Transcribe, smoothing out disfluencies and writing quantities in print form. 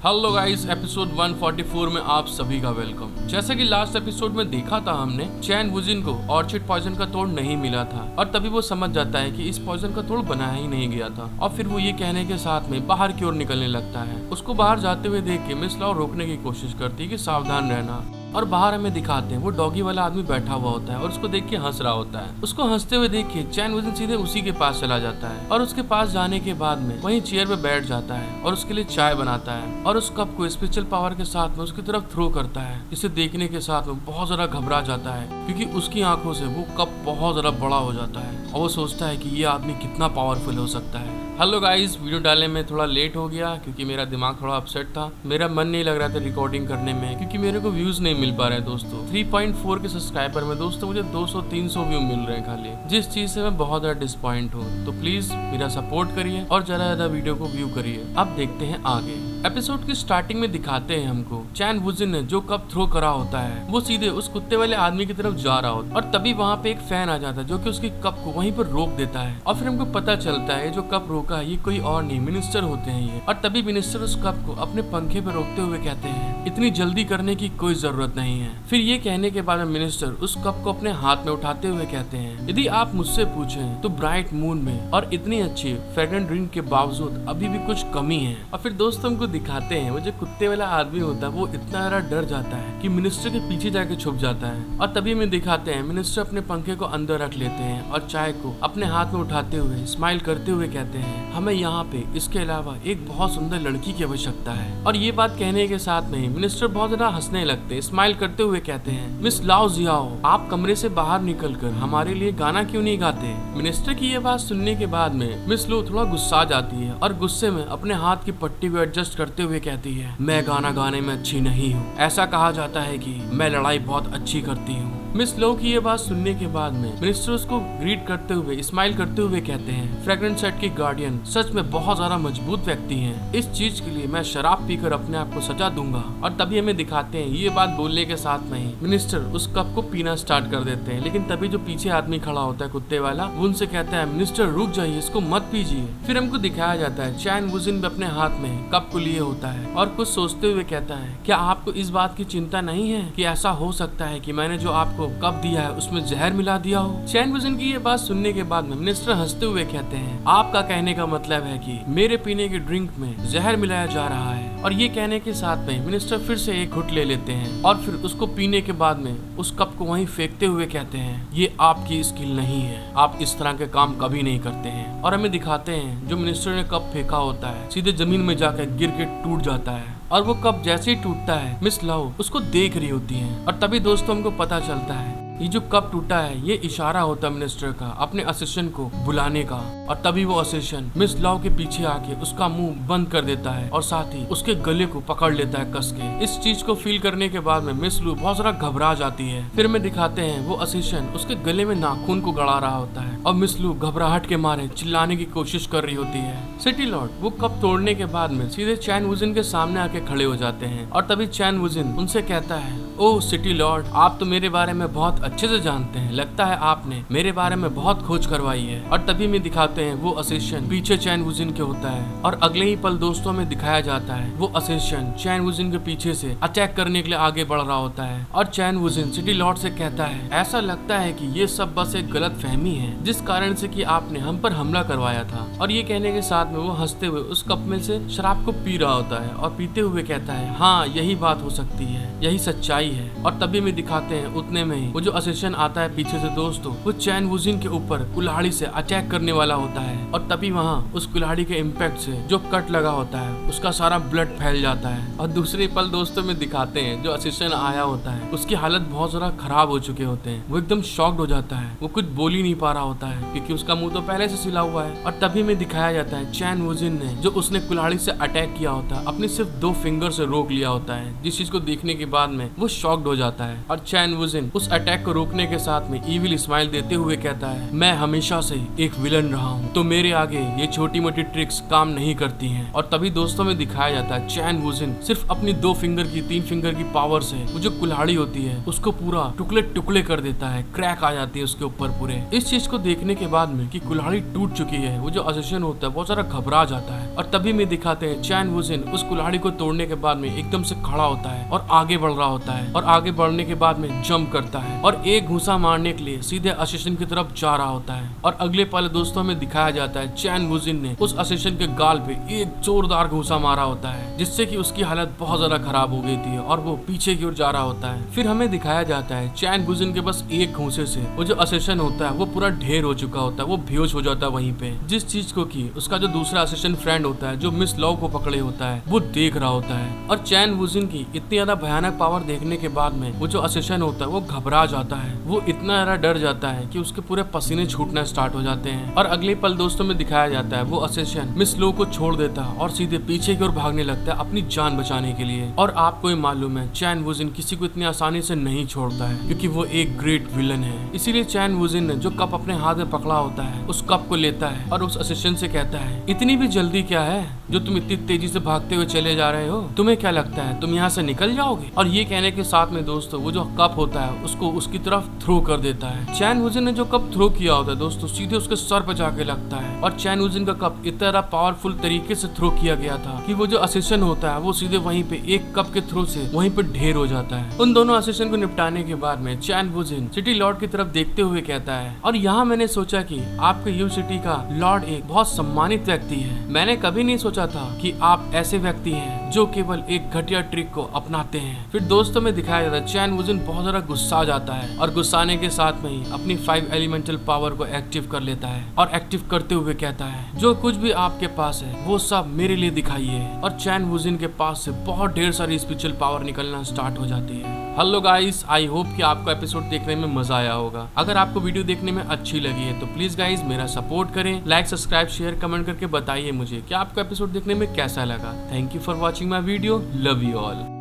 Hello guys, episode 144 में आप सभी का वेलकम। जैसे कि लास्ट एपिसोड में देखा था हमने, चैन वुजिन को ऑर्चिड पॉइजन का तोड़ नहीं मिला था और तभी वो समझ जाता है कि इस पॉइजन का तोड़ बनाया ही नहीं गया था और फिर वो ये कहने के साथ में बाहर की ओर निकलने लगता है। उसको बाहर जाते हुए देख के मिस लाओ रोकने की कोशिश करती है कि सावधान रहना। और बाहर हमें दिखाते हैं वो डॉगी वाला आदमी बैठा हुआ होता है और उसको देख के हंस रहा होता है। उसको हंसते हुए देख के चैन वुजिन सीधे उसी के पास चला जाता है और उसके पास जाने के बाद में वहीं चेयर पे बैठ जाता है और उसके लिए चाय बनाता है और उस कप को स्पेशल पावर के साथ में उसकी तरफ थ्रो करता है। इसे देखने के साथ में बहुत ज्यादा घबरा जाता है क्योंकि उसकी आंखों से वो कप बहुत ज्यादा बड़ा हो जाता है और वो सोचता है कि ये आदमी कितना पावरफुल हो सकता है। हेलो गाइस, वीडियो डालने में थोड़ा लेट हो गया क्योंकि मेरा दिमाग थोड़ा अपसेट था। मेरा मन नहीं लग रहा था रिकॉर्डिंग करने में क्योंकि मेरे को व्यूज नहीं मिल पा रहे हैं दोस्तों। 3.4 के सब्सक्राइबर में दोस्तों मुझे 200-300 व्यू मिल रहे हैं खाली, जिस चीज से मैं बहुत ज्यादा डिसपॉइंट हूँ। तो प्लीज मेरा सपोर्ट करिए और ज्यादा वीडियो को व्यू करिए। अब देखते हैं आगे। एपिसोड की स्टार्टिंग में दिखाते हैं हमको चैन वुजिन ने जो कप थ्रो करा होता है वो सीधे उस कुत्ते वाले आदमी की तरफ जा रहा होता है और तभी वहाँ पे एक फैन आ जाता है जो कि उसकी कप को वहीं पर रोक देता है और फिर हमको पता चलता है जो कप रोका है ये कोई और नहीं, मिनिस्टर होते हैं ये। और तभी मिनिस्टर उस कप को अपने पंखे पे रोकते हुए कहते हैं इतनी जल्दी करने की कोई जरूरत नहीं है। फिर ये कहने के बाद में मिनिस्टर उस कप को अपने हाथ में उठाते हुए कहते हैं यदि आप मुझसे पूछें तो ब्राइट मून में और इतनी अच्छी फ्रेग्रेंट ड्रिंक के बावजूद अभी भी कुछ कमी है। और फिर दोस्तों हमको दिखाते हैं वो जो कुत्ते वाला आदमी होता है वो इतना ज्यादा डर जाता है कि मिनिस्टर के पीछे जाके छुप जाता है। और तभी में दिखाते हैं मिनिस्टर अपने पंखे को अंदर रख लेते हैं और चाय को अपने हाथ में उठाते हुए स्माइल करते हुए कहते हैं हमें यहाँ पे इसके अलावा एक बहुत सुंदर लड़की की आवश्यकता है। और ये बात कहने के साथ में मिनिस्टर बहुत ज्यादा हंसने लगते हैं, स्माइल करते हुए कहते हैं मिस लाओ जियाओ, आप कमरे से बाहर निकलकर हमारे लिए गाना क्यों नहीं गाते। मिनिस्टर की ये बात सुनने के बाद में मिस लो थोड़ा गुस्सा जाती है और गुस्से में अपने हाथ की पट्टी को एडजस्ट करते हुए कहती है मैं गाना गाने में अच्छी नहीं हूँ, ऐसा कहा जाता है कि मैं लड़ाई बहुत अच्छी करती हूँ। मिस लो की ये बात सुनने के बाद में मिनिस्टर उसको ग्रीट करते हुए स्माइल करते हुए कहते हैं फ्रेग्रेंस सेट की गार्डियन सच में बहुत ज्यादा मजबूत व्यक्ति हैं। इस चीज के लिए मैं शराब पीकर अपने आप को सजा दूंगा। और तभी हमें दिखाते हैं ये बात बोलने के साथ में ही मिनिस्टर उस कप को पीना स्टार्ट कर देते हैं। लेकिन तभी जो पीछे आदमी खड़ा होता है कुत्ते वाला वो उनसे कहता है मिनिस्टर रुक जाइए, इसको मत पीजिए। फिर हमको दिखाया जाता है चैन वुजिन भी अपने हाथ में कप को लिए होता है और कुछ सोचते हुए कहता है क्या आपको इस बात की चिंता नहीं है कि ऐसा हो सकता है कि मैंने जो आपको कप दिया है उसमें जहर मिला दिया हो। चैन वुजिन की ये बात सुनने के बाद में मिनिस्टर हंसते हुए कहते हैं आपका कहने का मतलब है कि मेरे पीने की ड्रिंक में जहर मिलाया जा रहा है। और ये कहने के साथ में मिनिस्टर फिर से एक घुट ले लेते हैं और फिर उसको पीने के बाद में उस कप को वहीं फेंकते हुए कहते हैं ये आपकी स्किल नहीं है, आप इस तरह के काम कभी नहीं करते हैं। और हमें दिखाते हैं जो मिनिस्टर ने कप फेंका होता है सीधे जमीन में जाकर गिर के टूट जाता है और वो कप जैसे ही टूटता है मिस लाओ उसको देख रही होती है। और तभी दोस्तों हमको पता चलता है ये जो कप टूटा है ये इशारा होता है मिनिस्टर का अपने असिस्टेंट को बुलाने का। और तभी वो असिस्टेंट मिस लाओ के पीछे आके उसका मुंह बंद कर देता है और साथ ही उसके गले को पकड़ लेता है कस के। इस चीज को फील करने के बाद में मिस लू बहुत ज्यादा घबरा जाती है। फिर में दिखाते हैं वो असिस्टेंट उसके गले में नाखून को गड़ा रहा होता है और मिस लू घबराहट के मारे चिल्लाने की कोशिश कर रही होती है। सिटी लॉर्ड वो कप तोड़ने के बाद में सीधे चैन वुजिन के सामने आके खड़े हो जाते हैं और तभी चैन वुजिन उनसे कहता है ओह सिटी लॉर्ड, आप तो मेरे बारे में बहुत अच्छे से जानते हैं, लगता है आपने मेरे बारे में बहुत खोज करवाई है। और तभी में दिखाते हैं वो असिस्टेंट पीछे चैन वुजिन के होता है और अगले ही पल दोस्तों में दिखाया जाता है वो असिस्टेंट चैन वुजिन के पीछे से अटैक करने के लिए आगे बढ़ रहा होता है। और चैन वुजिन सिटी लॉर्ड से कहता है ऐसा लगता है कि ये सब बस एक गलत फहमी है जिस कारण से कि आपने हम पर हमला करवाया था। और ये कहने के साथ में वो हंसते हुए उस कप में से शराब को पी रहा होता है और पीते हुए कहता है हाँ यही बात हो सकती है, यही सच्चाई है। और तभी में दिखाते हैं उतने में ही वो जो असिस्टेंट आता है पीछे से दोस्तों वो चैन वुजिन के ऊपर कुल्हाड़ी से अटैक करने वाला होता है। और तभी वहाँ उस कुल्हाड़ी के इम्पैक्ट से जो कट लगा होता है उसका सारा ब्लड फैल जाता है। और दूसरे पल दोस्तों में दिखाते हैं जो असिस्टेंट आया होता है उसकी हालत बहुत ज्यादा खराब हो चुके होते हैं, वो एकदम शॉक्ड हो जाता है, वो कुछ बोल ही नहीं पा रहा होता है क्योंकि उसका मुंह तो पहले से सिला हुआ है। और तभी में दिखाया जाता है चैन वुजिन ने जो उसने कुल्हाड़ी से अटैक किया होता है अपनी सिर्फ 2 फिंगर से रोक लिया होता है, जिस चीज को देखने के बाद में वो शॉक्ड हो जाता है। और चैन वुजिन उस अटैक को रोकने के साथ में इविल स्माइल देते हुए कहता है, मैं हमेशा से एक विलन रहा हूँ, तो मेरे आगे ये छोटी मोटी ट्रिक्स काम नहीं करती हैं। और तभी दोस्तों में दिखाया जाता है चैन वुजिन सिर्फ अपनी 3 फिंगर की पावर से वो जो कुल्हाड़ी होती है उसको पूरा टुकड़े टुकड़े कर देता है, क्रैक आ जाती है उसके ऊपर पूरे। इस चीज को देखने के बाद में कि कुल्हाड़ी टूट चुकी है, वो जो असिस्टेंट होता है बहुत सारा घबरा जाता है। और तभी में दिखाते हैं चैन वुजिन उस कुल्हाड़ी को तोड़ने के बाद में एकदम से खड़ा होता है और आगे बढ़ रहा होता है, और आगे बढ़ने के बाद में जंप करता है और एक घूंसा मारने के लिए सीधे असिस्टेंट की तरफ जा रहा होता है। और अगले पल दोस्तों में दिखाया जाता है चैन वुजिन ने उस असिस्टेंट के गाल पे एक जोरदार घूंसा मारा होता है, जिससे कि उसकी हालत बहुत ज्यादा खराब हो गई थी और वो पीछे की ओर जा रहा होता है। फिर हमें दिखाया जाता है चैन वुजिन के बस एक घूंसे से वो जो असिस्टेंट होता है वो पूरा ढेर हो चुका होता है, वो बेहोश हो जाता है वहीं पे। जिस चीज को कि उसका जो दूसरा असिस्टेंट फ्रेंड होता है जो मिस लॉ को पकड़े होता है वो देख रहा होता है। और चैन वुजिन की इतनी ज्यादा भयानक पावर देखने के बाद में वो जो असिस्टेंट होता है वो घबरा जाता है, वो इतना ज्यादा डर जाता है कि उसके पूरे पसीने छूटना स्टार्ट हो जाते हैं। और अगले पल दोस्तों में दिखाया जाता है वो असिस्टेंट मिस लॉ को छोड़ देता है और सीधे पीछे की ओर भागने लगता है अपनी जान बचाने के लिए। और आपको ही मालूम है चैन वुजिन किसी को इतनी आसानी से नहीं छोड़ता है, क्योंकि वो एक ग्रेट विलन है। इसीलिए चैन वुजिन ने जो कप अपने हाथ में पकड़ा होता है उस कप को लेता है और उस असिस्टेंट से कहता है, इतनी भी जल्दी क्या है जो तुम इतनी तेजी से भागते हुए चले जा रहे हो, तुम्हें क्या लगता है तुम यहाँ से निकल जाओगे? और ये कहने के साथ में दोस्तों वो जो कप होता है उसको उसकी तरफ थ्रो कर देता है। चैन वुजिन ने जो कप थ्रो किया होता है दोस्तों सीधे उसके सर पे जाके लगता है, और चैन वुजिन का कप इतना ज्यादा पावरफुल तरीके से थ्रो किया गया था कि वो जो असिस्टेंट होता है वो सीधे वहीं पे एक कप के थ्रो से वहीं पे ढेर हो जाता है। उन दोनों असिस्टेंट को निपटाने के बाद में चैन वुजिन सिटी लॉर्ड की तरफ देखते हुए कहता है, और यहाँ मैंने सोचा कि आपके यू सिटी का लॉर्ड एक बहुत सम्मानित व्यक्ति है। मैंने कभी नहीं सोचा था कि आप ऐसे व्यक्ति हैं जो केवल एक घटिया ट्रिक को अपनाते हैं। फिर दोस्तों में दिखाया जाता है चैन वुजिन बहुत ज्यादा गुस्सा जाता है और गुस्साने के साथ में ही अपनी 5 एलिमेंटल पावर को एक्टिव कर लेता है और एक्टिव करते हुए कहता है, जो कुछ भी आपके पास है वो सब मेरे लिए दिखाइए। और चैन वुजिन के पास से बहुत ढेर सारी स्पिरिचुअल पावर निकलना स्टार्ट हो जाती है। हेलो गाइस, आई होप कि आपको एपिसोड देखने में मजा आया होगा। अगर आपको वीडियो देखने में अच्छी लगी है तो प्लीज गाइस मेरा सपोर्ट करें, लाइक सब्सक्राइब शेयर कमेंट करके बताइए मुझे कि आपको एपिसोड देखने में कैसा लगा। Thank you for watching my video, love you all.